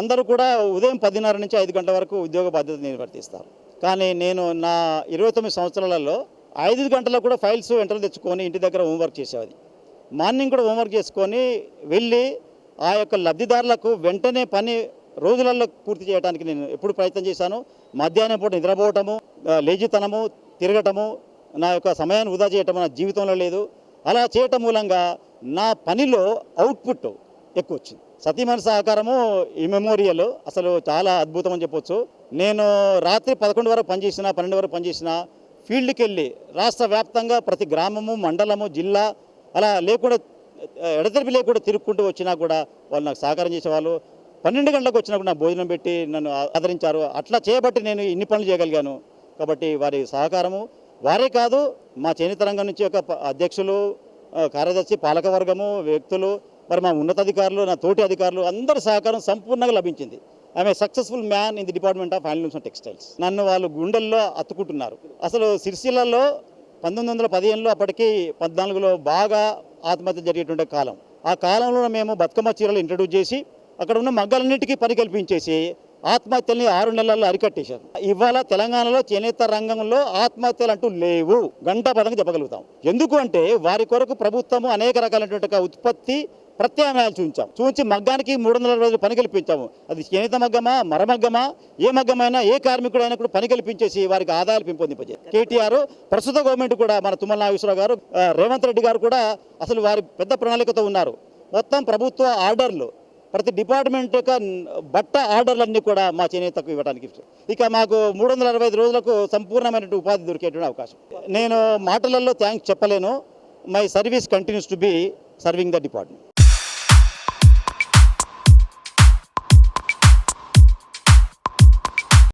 అందరూ కూడా ఉదయం 10:30 నుంచి 5 గంటల వరకు ఉద్యోగ బాధ్యత నిర్వర్తిస్తారు. కానీ నేను నా 29 సంవత్సరాలలో 5 గంటలకు కూడా ఫైల్స్ వెంటనే తెచ్చుకొని ఇంటి దగ్గర హోంవర్క్ చేసేది. మార్నింగ్ కూడా హోంవర్క్ చేసుకొని వెళ్ళి ఆ యొక్క లబ్ధిదారులకు వెంటనే పని రోజులలో పూర్తి చేయడానికి నేను ఎప్పుడు ప్రయత్నం చేశాను. మధ్యాహ్నం పూట నిద్రపోవటము, లేజితనము, తిరగటము, నా యొక్క సమయాన్ని వృధా చేయటం నా జీవితంలో లేదు. అలా చేయటం మూలంగా నా పనిలో అవుట్పుట్ ఎక్కువ వచ్చింది. సతీమణి సహకారము ఈ మెమోరియల్ అసలు చాలా అద్భుతం అని చెప్పొచ్చు. నేను రాత్రి 11 వరకు పనిచేసిన, 12 వరకు పనిచేసిన, ఫీల్డ్కి వెళ్ళి రాష్ట్ర వ్యాప్తంగా ప్రతి గ్రామము, మండలము, జిల్లా అలా లేకుండా ఎడతెరిపి లేకుండా తిరుక్కుంటూ వచ్చినా కూడా వాళ్ళు నాకు సహకారం చేసేవాళ్ళు. 12 గంటలకు వచ్చినప్పుడు నా భోజనం పెట్టి నన్ను ఆదరించారు. అట్లా చేయబట్టి నేను ఇన్ని పనులు చేయగలిగాను. కాబట్టి వారి సహకారము వారే కాదు, మా చేనేత రంగం నుంచి ఒక అధ్యక్షులు, కార్యదర్శి, పాలకవర్గము, వ్యక్తులు, మరి మా ఉన్నతాధికారులు, నా తోటి అధికారులు అందరి సహకారం సంపూర్ణంగా లభించింది. I'm successful man in the department of handlooms and textiles. నన్ను వాళ్ళు గుండెల్లో అత్తుకుంటున్నారు. అసలు సిరిసిల్లలో 1915లో అప్పటికి 14లో బాగా ఆత్మహత్య జరిగేటువంటి కాలం. ఆ కాలంలో మేము బతుకమ్మ చీరలు ఇంట్రడ్యూస్ చేసి అక్కడ ఉన్న మగ్గలన్నిటికీ పని కల్పించేసి ఆత్మహత్యల్ని 6 నెలల్లో అరికట్టేశారు. ఇవాళ తెలంగాణలో చేనేత రంగంలో ఆత్మహత్యలు అంటూ లేవు, గంటాపదంగా చెప్పగలుగుతాం. ఎందుకు అంటే వారి కొరకు ప్రభుత్వము అనేక రకాలైనటువంటి ఉత్పత్తి ప్రత్యామ్నాయాలు చూపించి మగ్గానికి 360 రోజులు పని కల్పించాము. అది చేనేత మగ్గమా, మరమగ్గమా, ఏ మగ్గమైనా ఏ కార్మికుడైనా కూడా పని కల్పించేసి వారికి ఆదాయాలు పెంపొందింపజేయారు. కేటీఆర్, ప్రస్తుత గవర్నమెంట్ కూడా మన తుమ్మల నాగేశ్వరరావు గారు, రేవంత్ రెడ్డి గారు కూడా అసలు వారి పెద్ద ప్రణాళికతో ఉన్నారు. మొత్తం ప్రభుత్వ ఆర్డర్లు, ప్రతి డిపార్ట్మెంట్ యొక్క బట్ట ఆర్డర్లన్నీ కూడా మా చేనేతకు ఇవ్వడానికి. ఇక మాకు 365 రోజులకు సంపూర్ణమైన ఉపాధి దొరికేటువంటి అవకాశం. నేను మాటలలో థ్యాంక్స్ చెప్పలేను. My service continues to be serving the department.